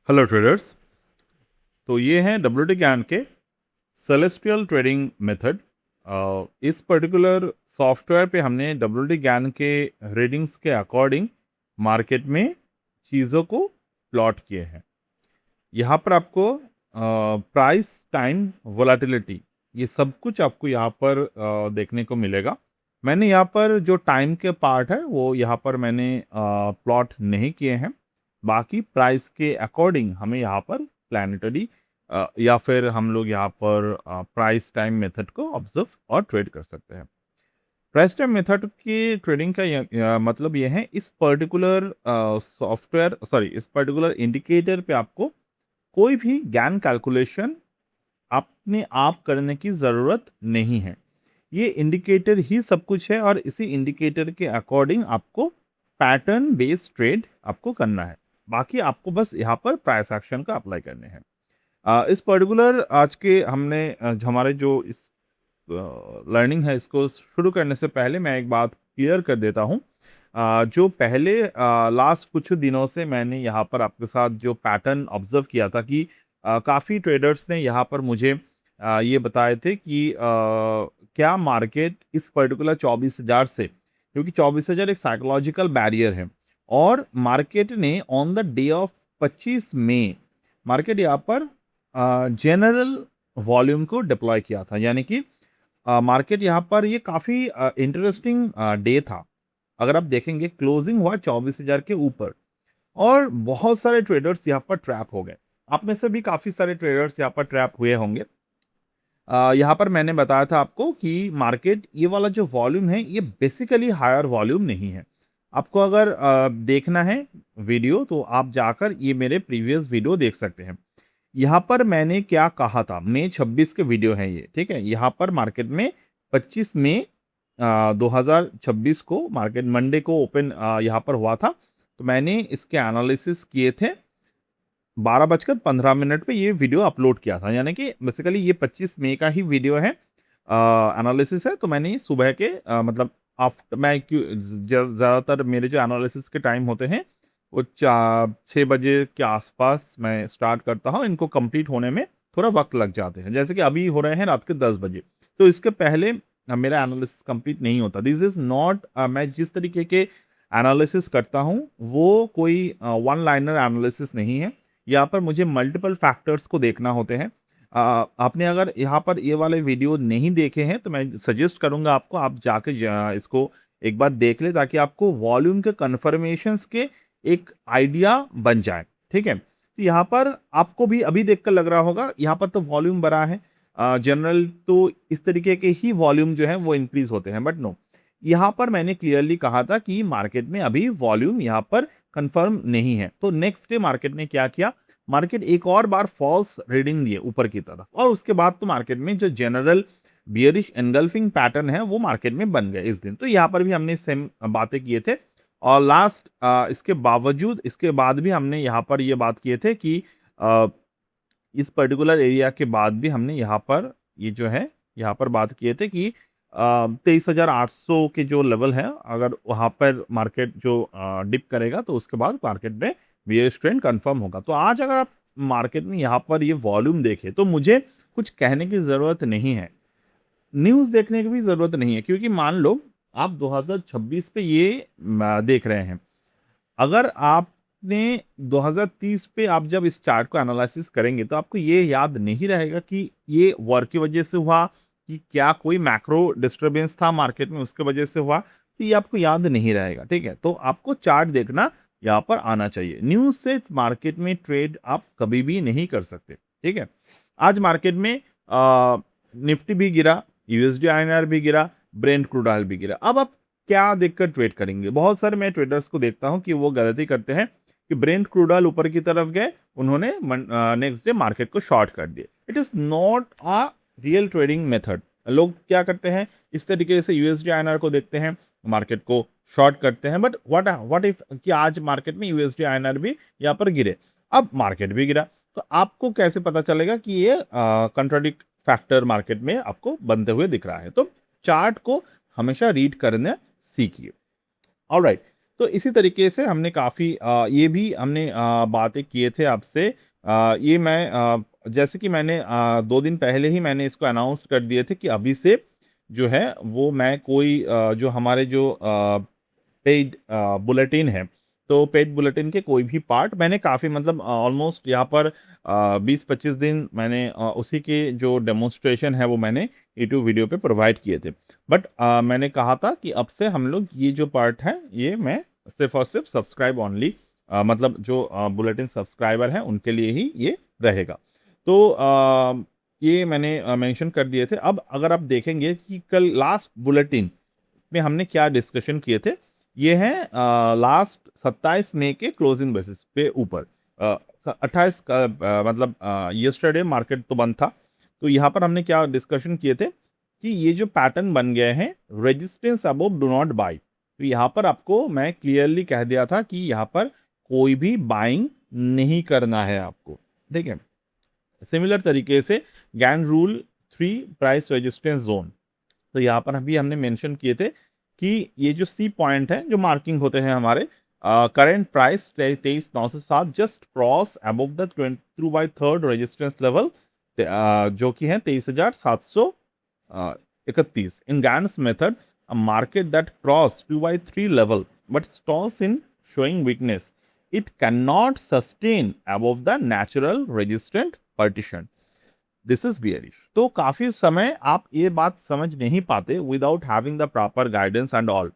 Hello traders. तो ये हैं डब्ल्यूटी ज्ञान के सेलेस्टियल ट्रेडिंग मेथड। इस पर्टिकुलर सॉफ्टवेयर पे हमने डब्ल्यूटी ज्ञान के रीडिंग्स के अकॉर्डिंग मार्केट में चीज़ों को प्लॉट किए हैं। यहाँ पर आपको प्राइस, टाइम, वोलेटिलिटी, ये सब कुछ आपको यहाँ पर देखने को मिलेगा। मैंने यहाँ पर जो टाइम के पार्ट है वो यहाँ पर मैंने प्लॉट नहीं किए हैं। बाकी प्राइस के अकॉर्डिंग हमें यहाँ पर प्लानिटरी या फिर हम लोग यहाँ पर प्राइस टाइम मेथड को ऑब्जर्व और ट्रेड कर सकते हैं। प्राइस टाइम मेथड की ट्रेडिंग का मतलब ये है, इस पर्टिकुलर सॉफ्टवेयर इस पर्टिकुलर इंडिकेटर पे आपको कोई भी ज्ञान कैलकुलेशन अपने आप करने की ज़रूरत नहीं है। ये इंडिकेटर ही सब कुछ है और इसी इंडिकेटर के अकॉर्डिंग आपको पैटर्न बेस्ड ट्रेड आपको करना है। बाकी आपको बस यहाँ पर प्राइस एक्शन का अप्लाई करने हैं। इस पर्टिकुलर आज के हमने हमारे जो इस लर्निंग है, इसको शुरू करने से पहले मैं एक बात क्लियर कर देता हूँ। जो पहले लास्ट कुछ दिनों से मैंने यहाँ पर आपके साथ जो पैटर्न ऑब्जर्व किया था कि काफ़ी ट्रेडर्स ने यहाँ पर मुझे ये बताए थे कि क्या मार्केट इस पर्टिकुलर 24,000 से, क्योंकि 24,000 एक साइकोलॉजिकल बैरियर है और मार्केट ने on the day of 25 May market यहाँ पर जनरल वॉल्यूम को डिप्लॉय किया था। यानी कि मार्केट यहाँ पर ये काफ़ी इंटरेस्टिंग डे था। अगर आप देखेंगे क्लोजिंग हुआ 24,000 के ऊपर और बहुत सारे ट्रेडर्स यहाँ पर ट्रैप हो गए। आप में से भी काफ़ी सारे ट्रेडर्स यहाँ पर ट्रैप हुए होंगे। यहाँ पर मैंने बताया था आपको कि मार्केट ये वाला जो वॉल्यूम है ये बेसिकली हायर वॉल्यूम नहीं है। आपको अगर देखना है वीडियो तो आप जाकर ये मेरे प्रीवियस वीडियो देख सकते हैं। यहाँ पर मैंने क्या कहा था, मई 26 के वीडियो है ये, ठीक है। यहाँ पर मार्केट में 25 मई 2026 को मार्केट मंडे को ओपन यहाँ पर हुआ था। तो मैंने इसके एनालिसिस किए थे 12:15 पे ये वीडियो अपलोड किया था। यानी कि बेसिकली ये 25 मई का ही वीडियो है, एनालिसिस है। तो मैंने ये सुबह के मतलब आफ्टर मैं ज़्यादातर मेरे जो एनालिसिस के टाइम होते हैं वो 6 बजे के आसपास मैं स्टार्ट करता हूँ। इनको कंप्लीट होने में थोड़ा वक्त लग जाते हैं, जैसे कि अभी हो रहे हैं रात के 10 बजे। तो इसके पहले मेरा एनालिसिस कंप्लीट नहीं होता। दिस इज़ नॉट, मैं जिस तरीके के एनालिसिस करता हूँ वो कोई वन लाइनर एनालिसिस नहीं है। यहाँ पर मुझे मल्टीपल फैक्टर्स को देखना होते हैं। आपने अगर यहाँ पर ये वाले वीडियो नहीं देखे हैं तो मैं सजेस्ट करूँगा आपको, आप जाके इसको एक बार देख लें ताकि आपको वॉल्यूम के कन्फर्मेशंस के एक आइडिया बन जाए, ठीक है। तो यहाँ पर आपको भी अभी देखकर लग रहा होगा यहाँ पर तो वॉल्यूम बड़ा है, जनरल तो इस तरीके के ही वॉल्यूम जो है वो इंक्रीज होते हैं, बट नो, यहाँ पर मैंने क्लियरली कहा था कि मार्केट में अभी वॉल्यूम यहाँ पर कंफर्म नहीं है। तो नेक्स्ट डे मार्केट ने क्या किया, मार्केट एक और बार फॉल्स रीडिंग दिए ऊपर की तरफ और उसके बाद तो मार्केट में जो जनरल बियरिश एनगल्फिंग पैटर्न है वो मार्केट में बन गए इस दिन। तो यहाँ पर भी हमने सेम बातें किए थे और लास्ट इसके बावजूद इसके बाद भी हमने यहाँ पर ये बात किए थे कि इस पर्टिकुलर एरिया के बाद भी हमने यहाँ पर ये जो है यहाँ पर बात किए थे कि 23,800 के जो लेवल है, अगर वहाँ पर मार्केट जो डिप करेगा तो उसके बाद मार्केट में बियरिश ट्रेंड कंफर्म होगा। तो आज अगर आप मार्केट में यहाँ पर ये वॉल्यूम देखें तो मुझे कुछ कहने की ज़रूरत नहीं है, न्यूज़ देखने की भी ज़रूरत नहीं है, क्योंकि मान लो आप 2026 पे ये देख रहे हैं। अगर आपने 2030 पे आप जब इस चार्ट को एनालिसिस करेंगे तो आपको ये याद नहीं रहेगा कि ये वॉर की वजह से हुआ कि क्या कोई मैक्रो डिस्टरबेंस था मार्केट में उसके वजह से हुआ, तो ये आपको याद नहीं रहेगा, ठीक है। तो आपको चार्ट देखना यहाँ पर आना चाहिए। न्यूज़ से मार्केट में ट्रेड आप कभी भी नहीं कर सकते, ठीक है। आज मार्केट में निफ्टी भी गिरा, यूएसडी आईएनआर भी गिरा, ब्रेंट क्रूड ऑयल भी गिरा। अब आप क्या देखकर ट्रेड करेंगे? बहुत सारे मैं ट्रेडर्स को देखता हूँ कि वो गलती करते हैं कि ब्रेंट क्रूड ऑयल ऊपर की तरफ गए, उन्होंने नेक्स्ट डे मार्केट को शॉर्ट कर दिए। It is not a real trading method. लोग क्या करते हैं, इस तरीके से यूएसडी आईएनआर को देखते हैं, मार्केट को शॉर्ट करते हैं। बट व्हाट इफ कि आज मार्केट में यूएसडी आईएनआर भी यहाँ पर गिरे, अब मार्केट भी गिरा, तो आपको कैसे पता चलेगा कि ये कंट्राडिक्ट फैक्टर मार्केट में आपको बनते हुए दिख रहा है? तो चार्ट को हमेशा रीड करना सीखिए। ऑलराइट, तो इसी तरीके से हमने काफ़ी ये भी हमने बातें किए थे आपसे। ये मैं जैसे कि मैंने 2 दिन पहले ही मैंने इसको अनाउंस कर दिए थे कि अभी से जो है वो मैं कोई जो हमारे जो पेड बुलेटिन है, तो पेड बुलेटिन के कोई भी पार्ट मैंने काफ़ी मतलब ऑलमोस्ट यहाँ पर 20-25 दिन मैंने उसी के जो डेमोन्स्ट्रेशन है वो मैंने यूट्यूब वीडियो पे प्रोवाइड किए थे। बट मैंने कहा था कि अब से हम लोग ये जो पार्ट है ये मैं सिर्फ़ और सिर्फ सब्सक्राइब ओनली मतलब जो बुलेटिन सब्सक्राइबर हैं उनके लिए ही ये रहेगा। तो ये मैंने मेंशन कर दिए थे। अब अगर आप देखेंगे कि कल लास्ट बुलेटिन में हमने क्या डिस्कशन किए थे, ये हैं लास्ट 27 मई के क्लोजिंग बेसिस पे ऊपर 28 का मतलब यस्टरडे मार्केट तो बंद था। तो यहाँ पर हमने क्या डिस्कशन किए थे कि ये जो पैटर्न बन गए हैं resistance above do not by, तो यहाँ पर आपको मैं क्लियरली कह दिया था कि यहाँ पर कोई भी बाइंग नहीं करना है आपको, ठीक है। सिमिलर तरीके से Gann rule 3 price resistance zone, तो यहाँ पर अभी हमने मेंशन किए थे कि ये जो सी पॉइंट है जो मार्किंग होते हैं हमारे current price 23,907 just cross above the 2/3 resistance level जो कि है 23,731 in Gann's method a market that cross 2/3 level but stalls in showing weakness it cannot sustain above the natural resistant partition. This is bearish. तो काफी समय आप ये बात समझ नहीं पाते without having the proper guidance and all.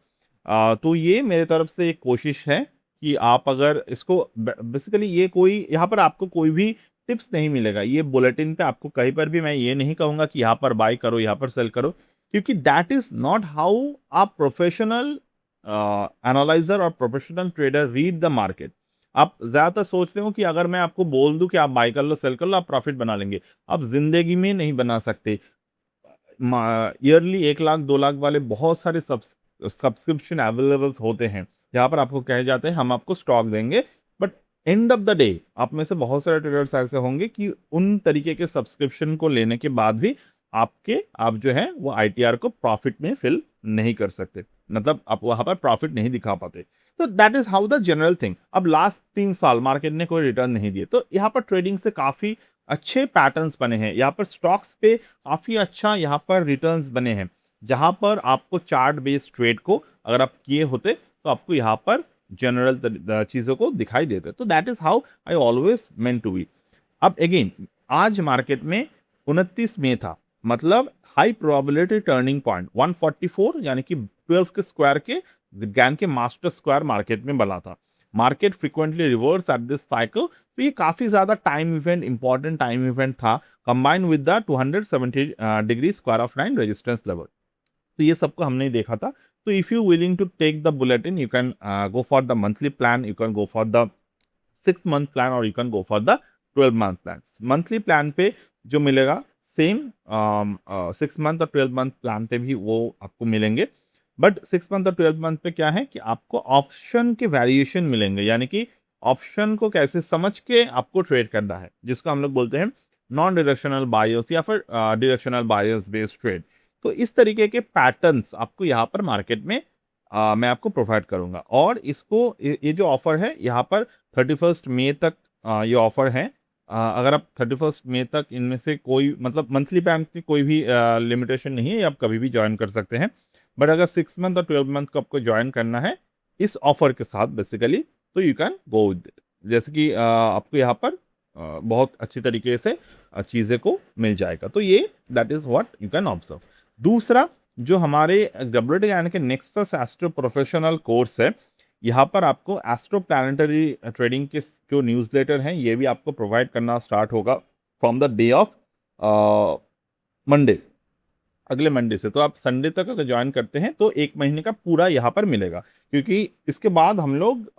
तो ये मेरे तरफ से एक कोशिश है कि आप अगर इसको बेसिकली ये कोई यहाँ पर आपको कोई भी टिप्स नहीं मिलेगा, ये बुलेटिन पे आपको कहीं पर भी मैं ये नहीं कहूँगा कि यहाँ पर बाय करो यहाँ पर सेल करो, क्योंकि that is not how a professional analyser और professional trader read the market. आप ज़्यादातर सोचते हो कि अगर मैं आपको बोल दूं कि आप बाय कर लो सेल कर लो आप प्रॉफिट बना लेंगे, आप जिंदगी में नहीं बना सकते। ईयरली 1 लाख 2 लाख वाले बहुत सारे सब्सक्रिप्शन अवेलेबल्स होते हैं जहाँ पर आपको कहे जाते हैं हम आपको स्टॉक देंगे, but end of the day आप में से बहुत सारे ट्रेडर्स ऐसे होंगे कि उन तरीके के सब्सक्रिप्शन को लेने के बाद भी आप जो है वो आईटीआर को प्रॉफिट में फिल नहीं कर सकते, मतलब आप वहां पर प्रॉफिट नहीं दिखा पाते। तो that is how the general thing. अब लास्ट 3 साल मार्केट ने कोई रिटर्न नहीं दिए, तो यहाँ पर ट्रेडिंग से काफी अच्छे पैटर्न्स बने हैं, यहाँ पर स्टॉक्स पे काफी अच्छा यहाँ पर रिटर्न्स बने हैं, जहाँ पर आपको चार्ट बेस्ड ट्रेड को अगर आप किए होते तो आपको यहाँ पर जनरल चीज़ों को दिखाई देते। तो that is how I always meant to be. अब अगेन आज मार्केट में 29 मई था, मतलब हाई प्रोबेबिलिटी टर्निंग पॉइंट 144 यानी कि 12 के स्क्वायर के विज्ञान के मास्टर स्क्वायर मार्केट में बना था। Market frequently reverse at this cycle, तो ये काफ़ी ज़्यादा time event important time event था combine with the 270 degree square of nine resistance level. तो ये सबको हमने देखा था। तो if you willing to take the bulletin you can go for the monthly plan, you can go for the 6 month plan और you can go for the 12 month plan. Monthly plan पे जो मिलेगा सेम 6 मंथ और 12 month plan पे भी वो आपको मिलेंगे, बट 6 मंथ और 12 मंथ पे क्या है कि आपको ऑप्शन के वेरिएशन मिलेंगे, यानी कि ऑप्शन को कैसे समझ के आपको ट्रेड करना है, जिसको हम लोग बोलते हैं नॉन डायरेक्शनल बायर्स या फिर डायरेक्शनल बायर्स बेस्ड ट्रेड। तो इस तरीके के पैटर्न्स आपको यहाँ पर मार्केट में मैं आपको प्रोवाइड करूँगा। और इसको ये जो ऑफर है यहाँ पर 31 मई तक ये ऑफर है। अगर आप 31 मई तक इनमें से कोई मतलब मंथली प्लान की कोई भी लिमिटेशन नहीं है, ये आप कभी भी ज्वाइन कर सकते हैं। बट अगर 6 मंथ और 12 मंथ को आपको ज्वाइन करना है इस ऑफर के साथ बेसिकली, तो you can go with it. जैसे कि आपको यहाँ पर बहुत अच्छी तरीके से चीज़ें को मिल जाएगा। तो ये that is what you can observe. दूसरा जो हमारे डब्ल्यूटी यानी कि नेक्सस एस्ट्रो प्रोफेशनल कोर्स है, यहाँ पर आपको एस्ट्रो प्लानिटरी ट्रेडिंग के जो न्यूज़लेटर हैं ये भी आपको प्रोवाइड करना स्टार्ट होगा from the day of Monday, अगले मंडे से। तो आप संडे तक अगर ज्वाइन करते हैं तो 1 महीने का पूरा यहाँ पर मिलेगा, क्योंकि इसके बाद हम लोग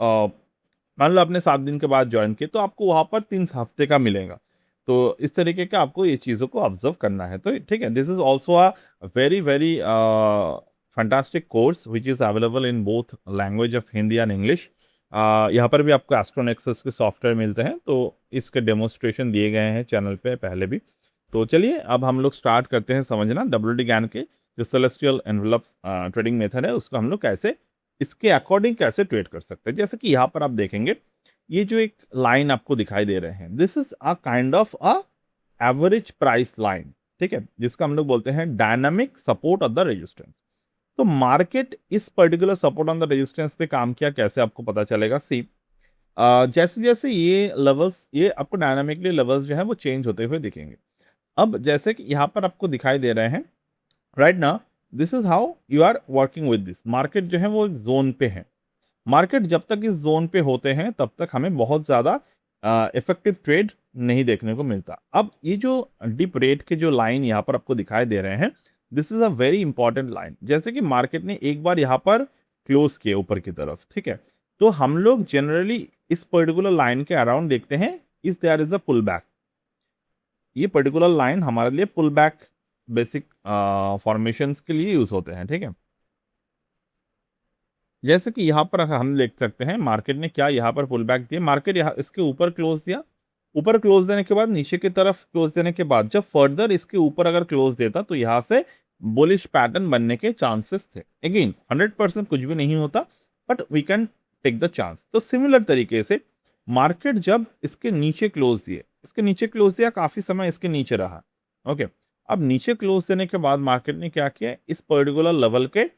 मान लो आपने 7 दिन के बाद ज्वाइन किए तो आपको वहाँ पर 3 हफ्ते का मिलेगा। तो इस तरीके का आपको ये चीज़ों को ऑब्जर्व करना है। तो ठीक है, this is also a very very fantastic course which is available in both language of Hindi and English. यहाँ पर भी आपको एस्ट्रोनेक्सस के सॉफ्टवेयर मिलते हैं, तो इसके डेमोन्स्ट्रेशन दिए गए हैं चैनल पे पहले भी। तो चलिए अब हम लोग स्टार्ट करते हैं समझना डब्ल्यूटी ज्ञान के जो सेलेस्टियल एनवेलप्स ट्रेडिंग मेथड है उसको हम लोग कैसे इसके अकॉर्डिंग कैसे ट्रेड कर सकते हैं। जैसे कि यहाँ पर आप देखेंगे, ये जो एक लाइन आपको दिखाई दे रहे हैं, this is a kind of a average price line, ठीक है, जिसका हम लोग बोलते हैं dynamic support of the resistance. तो मार्केट इस particular support on the resistance पे काम किया, कैसे आपको पता चलेगा। सी जैसे जैसे ये लेवल्स, ये आपको डायनामिकली लेवल्स जो है वो चेंज होते हुए दिखेंगे। अब जैसे कि यहाँ पर आपको दिखाई दे रहे हैं, right now this is how you are working with this. Market जो है वो एक जोन पे है। मार्केट जब तक इस जोन पे होते हैं तब तक हमें बहुत ज़्यादा इफेक्टिव ट्रेड नहीं देखने को मिलता। अब ये जो डिप रेट के जो लाइन यहाँ पर आपको दिखाई दे रहे हैं, this is a very important line. जैसे कि मार्केट ने एक बार यहाँ पर क्लोज किए ऊपर की तरफ, ठीक है, तो हम लोग जनरली इस पर्टिकुलर लाइन के अराउंड देखते हैं, इस there is a pull back. ये पर्टिकुलर लाइन हमारे लिए पुल बैक बेसिक फॉर्मेशंस के लिए यूज होते हैं, ठीक है। जैसे कि यहाँ पर हम देख सकते हैं, मार्केट ने क्या यहाँ पर पुल बैक दिया, मार्केट यहाँ इसके ऊपर क्लोज दिया, ऊपर क्लोज देने के बाद नीचे की तरफ क्लोज देने के बाद जब फर्दर इसके ऊपर अगर क्लोज देता तो यहाँ से बुलिश पैटर्न बनने के चांसेस थे। अगेन 100% कुछ भी नहीं होता, but we can take the chance. तो सिमिलर तरीके से मार्केट जब इसके नीचे क्लोज दिए, इसके नीचे क्लोज दिया, काफ़ी समय इसके नीचे रहा, ओके। अब नीचे क्लोज देने के बाद मार्केट ने क्या किया, इस पर्टिकुलर लेवल के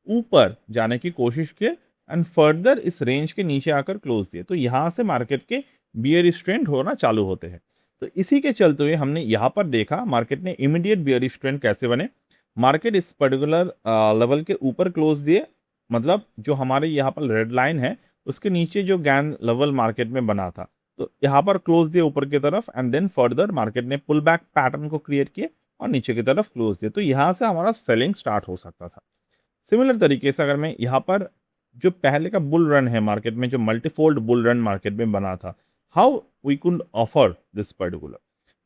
ऊपर जाने की कोशिश की एंड फर्दर इस रेंज के नीचे आकर क्लोज दिए, तो यहाँ से मार्केट के बियरिश ट्रेंड होना चालू होते हैं। तो इसी के चलते हुए हमने यहाँ पर देखा मार्केट ने इमीडिएट बियरिश ट्रेंड कैसे बने। मार्केट इस पर्टिकुलर लेवल के ऊपर क्लोज दिए, मतलब जो हमारे यहाँ पर रेड लाइन है उसके नीचे जो गैन लेवल मार्केट में बना था, तो यहाँ पर क्लोज दिए ऊपर की तरफ एंड देन फर्दर मार्केट ने पुल बैक पैटर्न को क्रिएट किए और नीचे की तरफ क्लोज दिए, तो यहाँ से हमारा सेलिंग स्टार्ट हो सकता था। सिमिलर तरीके से अगर मैं यहाँ पर जो पहले का बुल रन है मार्केट में, जो मल्टीफोल्ड बुल रन मार्केट में बना था, how we could offer this particular,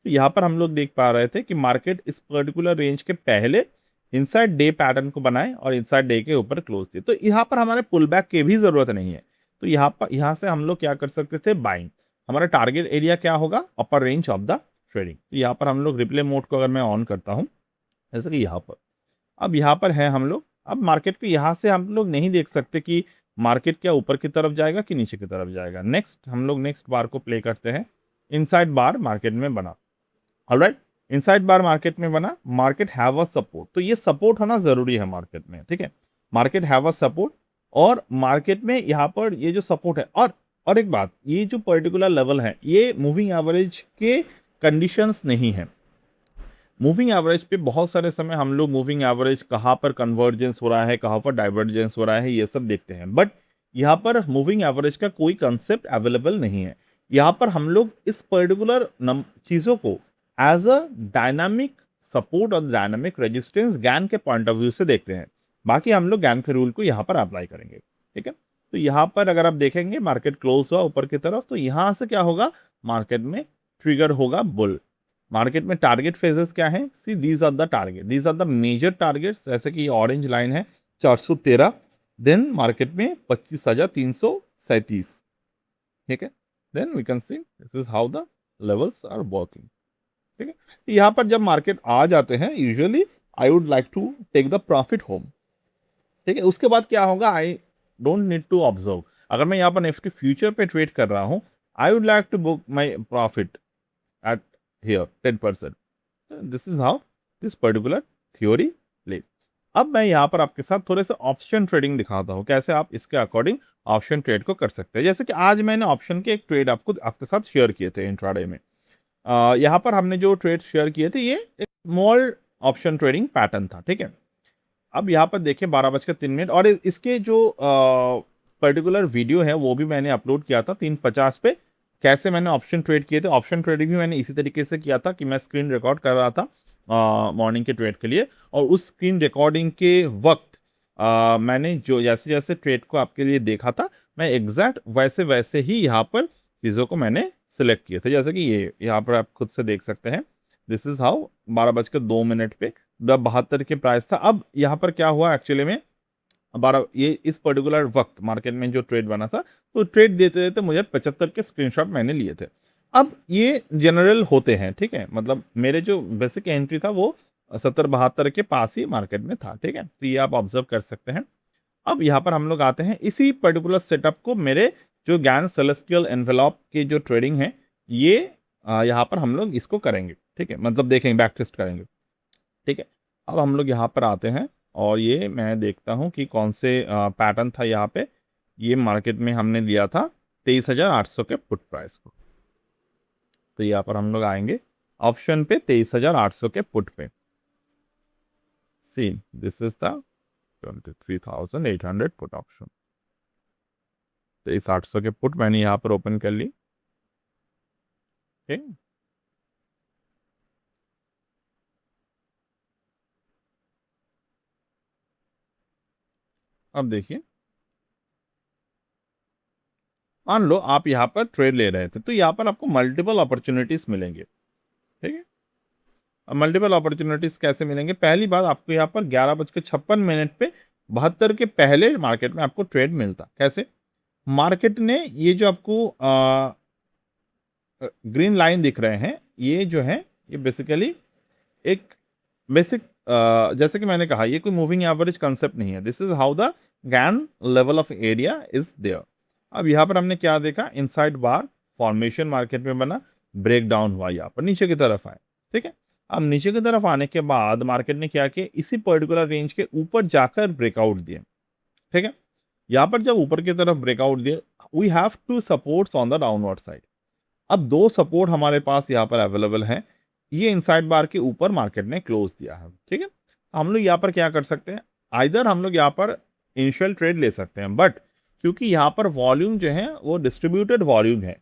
तो यहाँ पर हम लोग देख पा रहे थे कि मार्केट इस पर्टिकुलर रेंज के पहले इनसाइड डे पैटर्न को बनाए और इनसाइड डे के ऊपर क्लोज दिए, तो यहाँ पर हमारे पुल बैक की भी ज़रूरत नहीं है। तो यहाँ से हम लोग क्या कर सकते थे, बाइंग। हमारा टारगेट एरिया क्या होगा, अपर रेंज ऑफ द ट्रेडिंग। तो यहाँ पर हम लोग रिप्ले मोड को अगर मैं ऑन करता हूँ, जैसे कि यहाँ पर, अब यहाँ पर है हम लोग, अब मार्केट को यहाँ से हम लोग नहीं देख सकते कि मार्केट क्या ऊपर की तरफ जाएगा कि नीचे की तरफ जाएगा। नेक्स्ट हम लोग नेक्स्ट बार को प्ले करते हैं, इनसाइड बार मार्केट में बना, ऑलराइट, इनसाइड बार मार्केट में बना, मार्केट हैव अ सपोर्ट, तो ये सपोर्ट होना ज़रूरी है मार्केट में, ठीक है, मार्केट हैव अ सपोर्ट। और मार्केट में यहाँ पर ये जो सपोर्ट है, और एक बात, ये जो पर्टिकुलर लेवल है ये मूविंग एवरेज के कंडीशंस नहीं है। मूविंग एवरेज पे बहुत सारे समय हम लोग मूविंग एवरेज कहाँ पर कन्वर्जेंस हो रहा है, कहाँ पर डाइवर्जेंस हो रहा है, ये सब देखते हैं, बट यहाँ पर मूविंग एवरेज का कोई कंसेप्ट अवेलेबल नहीं है। यहाँ पर हम लोग इस पर्टिकुलर चीज़ों को एज अ डायनामिक सपोर्ट और डायनामिक रेजिस्टेंस गैन के पॉइंट ऑफ व्यू से देखते हैं। बाकी हम लोग गैन के रूल को यहाँ पर अप्लाई करेंगे, ठीक है। तो यहाँ पर अगर आप देखेंगे मार्केट क्लोज हुआ ऊपर की तरफ, तो यहाँ से क्या होगा, मार्केट में ट्रिगर होगा बुल। मार्केट में टारगेट फेजेस क्या है, see these are the target, these are the major targets. जैसे कि ये ऑरेंज लाइन है 413, देन मार्केट में 25,337, ठीक है, then we can see this is how the levels are working, ठीक है। यहाँ पर जब मार्केट आ जाते हैं usually I would like to take the profit home, ठीक है। उसके बाद क्या होगा, I don't need to observe. अगर मैं यहाँ पर निफ्टी फ्यूचर पे ट्रेड कर रहा हूँ, I would like to book my profit at here 10%. This is how this particular theory play. अब मैं यहाँ पर आपके साथ थोड़े से ऑप्शन ट्रेडिंग दिखाता हूँ, कैसे आप इसके अकॉर्डिंग ऑप्शन ट्रेड को कर सकते हैं। जैसे कि आज मैंने ऑप्शन के एक ट्रेड आपके साथ शेयर किए थे इंट्राडे में। यहाँ पर हमने जो ट्रेड शेयर किए थे ये एक स्मॉल ऑप्शन ट्रेडिंग पैटर्न था, ठीक है। अब यहाँ पर देखिए 12:03 और इसके जो पर्टिकुलर वीडियो है वो भी मैंने अपलोड किया था 3:50 पे, कैसे मैंने ऑप्शन ट्रेड किए थे। ऑप्शन ट्रेडिंग भी मैंने इसी तरीके से किया था कि मैं स्क्रीन रिकॉर्ड कर रहा था मॉर्निंग के ट्रेड के लिए, और उस स्क्रीन रिकॉर्डिंग के वक्त मैंने जो जैसे जैसे ट्रेड को आपके लिए देखा था, मैं एग्जैक्ट वैसे वैसे ही यहाँ पर चीज़ों को मैंने सिलेक्ट किए थे। जैसे कि ये यहाँ पर आप खुद से देख सकते हैं, दिस इज़ हाउ 12:02 पे 72 के प्राइस था। अब यहाँ पर क्या हुआ एक्चुअली में, 12 ये इस पर्टिकुलर वक्त मार्केट में जो ट्रेड बना था, तो ट्रेड देते देते मुझे 75 के स्क्रीनशॉट मैंने लिए थे। अब ये जनरल होते हैं, ठीक है, मतलब मेरे जो बेसिक एंट्री था वो 70-72 के पास ही मार्केट में था, ठीक है। तो ये आप ऑब्जर्व कर सकते हैं। अब यहाँ पर हम लोग आते हैं इसी पर्टिकुलर सेटअप को मेरे जो गैन सेलेस्टियल एनवेलप की जो ट्रेडिंग है ये यहाँ पर हम लोग इसको करेंगे, ठीक है, मतलब देखेंगे, बैक टेस्ट करेंगे, ठीक है। अब हम लोग यहाँ पर आते हैं और ये मैं देखता हूँ कि कौन से पैटर्न था यहाँ पे, ये मार्केट में हमने लिया था 23,800 के पुट प्राइस को। तो यहाँ पर हम लोग आएंगे ऑप्शन पे 23,800 के पुट पे। सी this is the 23,800 put option. 23,800 के पुट मैंने यहाँ पर ओपन कर ली, ठीक। अब देखिए, मान लो आप यहाँ पर ट्रेड ले रहे थे तो यहाँ पर आपको मल्टीपल अपॉर्चुनिटीज मिलेंगे, ठीक है। अब मल्टीपल अपॉर्चुनिटीज कैसे मिलेंगे? पहली बात, आपको यहाँ पर 11:56 पे 72 के पहले मार्केट में आपको ट्रेड मिलता। कैसे? मार्केट ने ये जो आपको ग्रीन लाइन दिख रहे हैं, ये जो है ये बेसिकली एक बेसिक जैसे कि मैंने कहा, ये कोई मूविंग एवरेज कंसेप्ट नहीं है। This is how the Gann level of area is there. अब यहाँ पर हमने क्या देखा, इनसाइड बार फॉर्मेशन मार्केट में बना, ब्रेक डाउन हुआ, यहाँ पर नीचे की तरफ आए, ठीक है। अब नीचे की तरफ आने के बाद मार्केट ने क्या किया, इसी पर्टिकुलर रेंज के ऊपर जाकर ब्रेकआउट दिए, ठीक है। यहाँ पर जब ऊपर की तरफ ब्रेकआउट दिए, we have two supports on the downward side. अब दो सपोर्ट हमारे पास यहाँ पर अवेलेबल है, ये इनसाइड बार के ऊपर मार्केट ने क्लोज दिया है, ठीक है। हम लोग यहाँ पर क्या कर सकते हैं, आइदर हम लोग यहाँ पर इनिशियल ट्रेड ले सकते हैं, बट क्योंकि यहाँ पर वॉल्यूम जो है वो डिस्ट्रीब्यूटेड वॉल्यूम है,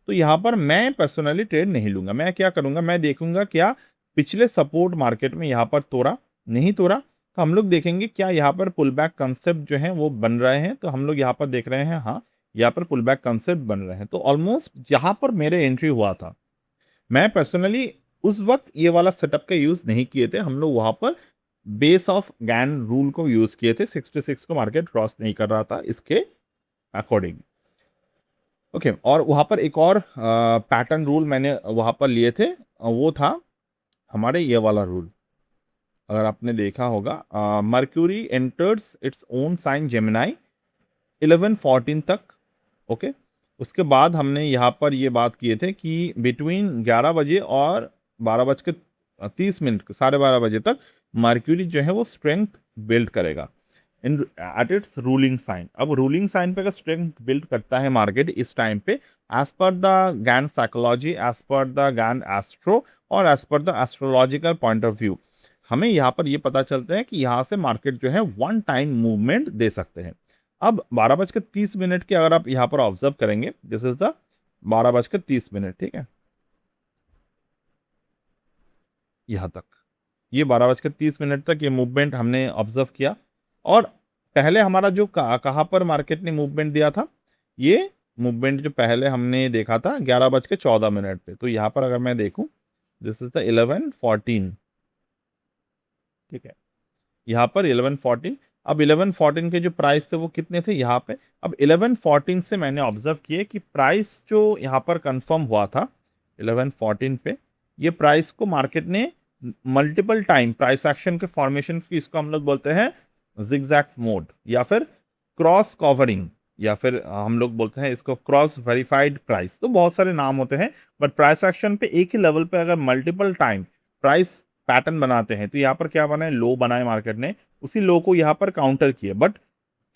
तो यहाँ पर मैं पर्सनली ट्रेड नहीं लूँगा। मैं क्या करूँगा, मैं देखूंगा क्या पिछले सपोर्ट मार्केट में यहाँ पर तोड़ा, नहीं तोड़ा, तो हम लोग देखेंगे क्या यहाँ पर पुल बैक कंसेप्ट जो है वो बन रहे हैं। तो हम लोग यहाँ पर देख रहे हैं, हाँ यहाँ पर पुल बैक कंसेप्ट बन रहे हैं। तो ऑलमोस्ट जहाँ पर मेरे एंट्री हुआ था, मैं पर्सनली उस वक्त ये वाला सेटअप का यूज़ नहीं किए थे। हम लोग वहाँ पर बेस ऑफ गैन रूल को यूज़ किए थे। 66 को मार्केट क्रॉस नहीं कर रहा था इसके अकॉर्डिंग, ओके। और वहाँ पर एक और पैटर्न रूल मैंने वहाँ पर लिए थे, वो था हमारे ये वाला रूल। अगर आपने देखा होगा, Mercury enters its own sign Gemini 11:14 तक, ओके। उसके बाद हमने यहाँ पर ये बात किए थे कि बिटवीन 11 बजे और 12:30, 12:30 तक मर्क्यूरी जो है वो स्ट्रेंथ बिल्ड करेगा इन एट इट्स रूलिंग साइन। अब रूलिंग साइन पे अगर स्ट्रेंथ बिल्ड करता है मार्केट इस टाइम पे, as per the Gann psychology, as per the Gann astro और as per the astrological point of view, हमें यहाँ पर ये पता चलता है कि यहाँ से मार्केट जो है वन टाइम मूवमेंट दे सकते हैं। अब 12:30 के अगर आप यहाँ पर ऑब्जर्व करेंगे, दिस इज द 12:30, ठीक है, यहाँ तक, ये 12:30 तक ये मूवमेंट हमने ऑब्जर्व किया। और पहले हमारा जो कहाँ पर मार्केट ने मूवमेंट दिया था, ये मूवमेंट जो पहले हमने देखा था 11:14 पे। तो यहाँ पर अगर मैं देखूँ, दिस इज द 11:14, ठीक है, यहाँ पर 11:14। अब 11:14 के जो प्राइस थे वो कितने थे यहाँ पे। अब 11:14 से मैंने ऑब्जर्व किए कि प्राइस जो यहाँ पर कंफर्म हुआ था 11:14 पे, ये प्राइस को मार्केट ने मल्टीपल टाइम प्राइस एक्शन के फॉर्मेशन की, इसको हम लोग बोलते हैं जिगजैग मोड या फिर क्रॉस कवरिंग, या फिर हम लोग बोलते हैं इसको क्रॉस वेरीफाइड प्राइस। तो बहुत सारे नाम होते हैं, बट प्राइस एक्शन पे एक ही लेवल पे अगर मल्टीपल टाइम प्राइस पैटर्न बनाते हैं, तो यहाँ पर क्या बना है, लो बनाए मार्केट ने, उसी लो को यहाँ पर काउंटर किए। बट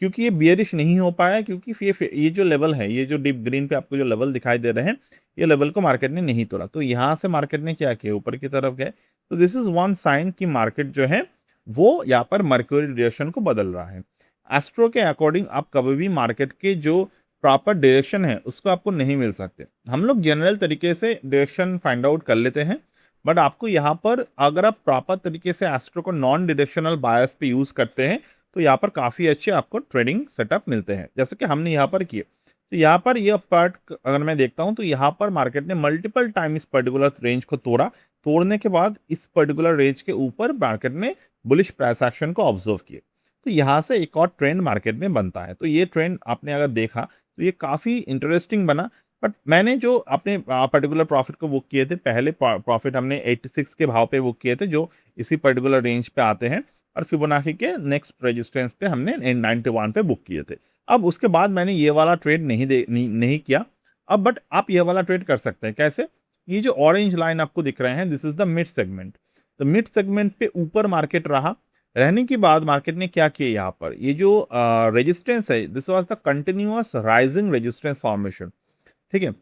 क्योंकि ये बियरिश नहीं हो पाया, क्योंकि ये जो लेवल है, ये जो डीप ग्रीन पे आपको जो लेवल दिखाई दे रहे हैं, ये लेवल को मार्केट ने नहीं तोड़ा। तो यहाँ से मार्केट ने क्या किया, ऊपर की तरफ गए। तो दिस इज वन साइन कि मार्केट जो है वो यहाँ पर मर्क्यूरी डायरेक्शन को बदल रहा है। एस्ट्रो के अकॉर्डिंग आप कभी भी मार्केट के जो प्रॉपर डायरेक्शन है उसको आपको नहीं मिल सकते। हम लोग जनरल तरीके से डायरेक्शन फाइंड आउट कर लेते हैं, बट आपको यहाँ पर अगर आप प्रॉपर तरीके से एस्ट्रो को नॉन डायरेक्शनल बायस पे यूज़ करते हैं, तो यहाँ पर काफ़ी अच्छे आपको ट्रेडिंग सेटअप मिलते हैं, जैसे कि हमने यहाँ पर किए। तो यहाँ पर यह पार्ट अगर मैं देखता हूँ, तो यहाँ पर मार्केट ने मल्टीपल टाइम इस पर्टिकुलर रेंज को तोड़ा। तोड़ने के बाद इस पर्टिकुलर रेंज के ऊपर मार्केट ने बुलिश प्राइस एक्शन को ऑब्जर्व किए। तो यहाँ से एक और ट्रेंड मार्केट में बनता है। तो ये ट्रेंड आपने अगर देखा तो ये काफ़ी इंटरेस्टिंग बना। बट मैंने जो अपने पर्टिकुलर प्रॉफिट को बुक किए थे, पहले प्रॉफिट हमने 86 के भाव पे बुक किए थे, जो इसी पर्टिकुलर रेंज पे आते हैं। और फिबोनाची के नेक्स्ट रेजिस्टेंस पे हमने 91 पे बुक किए थे। अब उसके बाद मैंने ये वाला ट्रेड नहीं किया। अब बट आप ये वाला ट्रेड कर सकते हैं। कैसे? ये जो ऑरेंज लाइन आपको दिख रहे हैं, this is the mid segment. तो मिड सेगमेंट पे ऊपर मार्केट रहा, रहने के बाद मार्केट ने क्या किया यहाँ पर, ये जो रेजिस्टेंस है, this was the continuous rising resistance formation. ठीक है,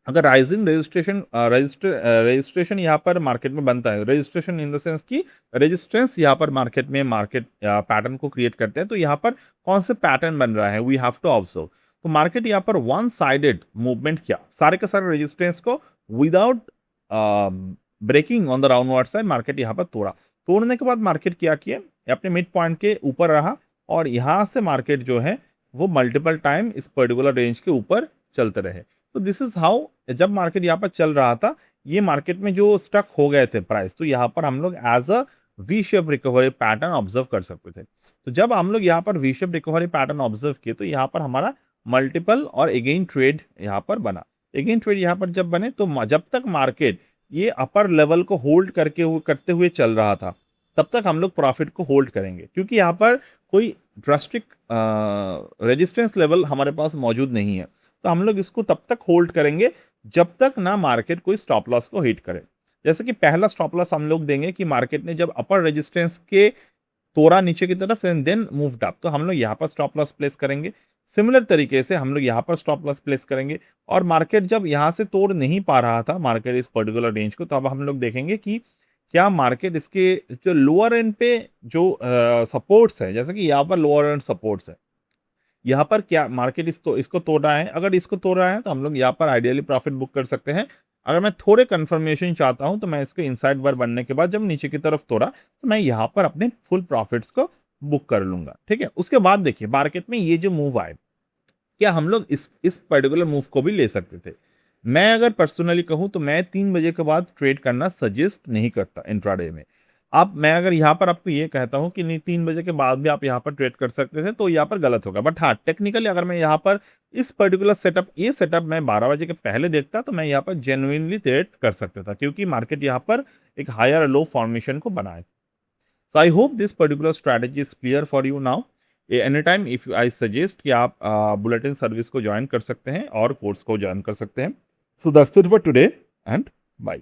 अगर राइजिंग रजिस्ट्रेशन यहाँ पर मार्केट में बनता है, रजिस्ट्रेशन इन द सेंस की रेजिस्टेंस यहाँ पर मार्केट में मार्केट पैटर्न को क्रिएट करते हैं, तो यहाँ पर कौन से पैटर्न बन रहा है, वी हैव टू ऑब्जर्व। तो मार्केट यहाँ पर वन साइडेड मूवमेंट किया, सारे के सारे रेजिस्टेंस को without breaking on the downward side market यहाँ पर तोड़ा। तोड़ने के बाद मार्केट क्या किया, अपने मिड पॉइंट के ऊपर रहा, और यहाँ से मार्केट जो है वो मल्टीपल टाइम इस पर्टिकुलर रेंज के ऊपर चलते रहे। तो दिस इज हाउ, जब मार्केट यहाँ पर चल रहा था, ये मार्केट में जो स्टक हो गए थे प्राइस, तो यहाँ पर हम लोग as a V shape recovery pattern observe कर सकते थे। तो जब हम लोग यहाँ पर V shape recovery pattern observe किए, तो यहाँ पर हमारा मल्टीपल और अगेन ट्रेड यहाँ पर बना। अगेन ट्रेड यहाँ पर जब बने, तो जब तक मार्केट ये अपर लेवल को होल्ड करते हुए चल रहा था, तब तक हम लोग प्रॉफिट को होल्ड करेंगे, क्योंकि यहाँ पर कोई ड्रास्टिक रेजिस्टेंस लेवल हमारे पास मौजूद नहीं है। तो हम लोग इसको तब तक होल्ड करेंगे जब तक ना मार्केट कोई स्टॉप लॉस को हिट करे। जैसे कि पहला स्टॉप लॉस हम लोग देंगे कि मार्केट ने जब अपर रेजिस्टेंस के तोड़ा नीचे की तरफ एंड देन मूव्ड अप, तो हम लोग यहाँ पर स्टॉप लॉस प्लेस करेंगे। सिमिलर तरीके से हम लोग यहाँ पर स्टॉप लॉस प्लेस करेंगे, और मार्केट जब यहाँ से तोड़ नहीं पा रहा था मार्केट इस पर्टिकुलर रेंज को, तो अब हम लोग देखेंगे कि क्या मार्केट इसके जो लोअर एंड पे जो सपोर्ट्स है, जैसे कि यहाँ पर लोअर एंड सपोर्ट्स है, यहाँ पर क्या मार्केट इसको तोड़ रहा है। अगर इसको तोड़ रहा है तो हम लोग यहाँ पर आइडियली प्रॉफिट बुक कर सकते हैं। अगर मैं थोड़े कंफर्मेशन चाहता हूँ, तो मैं इसके इनसाइड बार बनने के बाद जब नीचे की तरफ तोड़ा, तो मैं यहाँ पर अपने फुल प्रॉफिट्स को बुक कर लूंगा। ठीक है, उसके बाद देखिए मार्केट में ये जो मूव आए, क्या हम लोग इस पर्टिकुलर मूव को भी ले सकते थे। मैं अगर पर्सनली कहूँ तो मैं 3 बजे के बाद ट्रेड करना सजेस्ट नहीं करता इंट्राडे में। अब मैं अगर यहाँ पर आपको ये कहता हूँ कि नहीं 3 बजे के बाद भी आप यहाँ पर ट्रेड कर सकते थे, तो यहाँ पर गलत होगा। बट हाँ, टेक्निकली अगर मैं यहाँ पर इस पर्टिकुलर ये सेटअप मैं 12 बजे के पहले देखता, तो मैं यहाँ पर जेन्युइनली ट्रेड कर सकता था, क्योंकि मार्केट यहाँ पर एक हायर लो फॉर्मेशन को बनाए। So I hope this particular strategy is clear for you now. Any time if I suggest कि आप बुलेटिन सर्विस को ज्वाइन कर सकते हैं और कोर्स को ज्वाइन कर सकते हैं। So that's it for today and bye.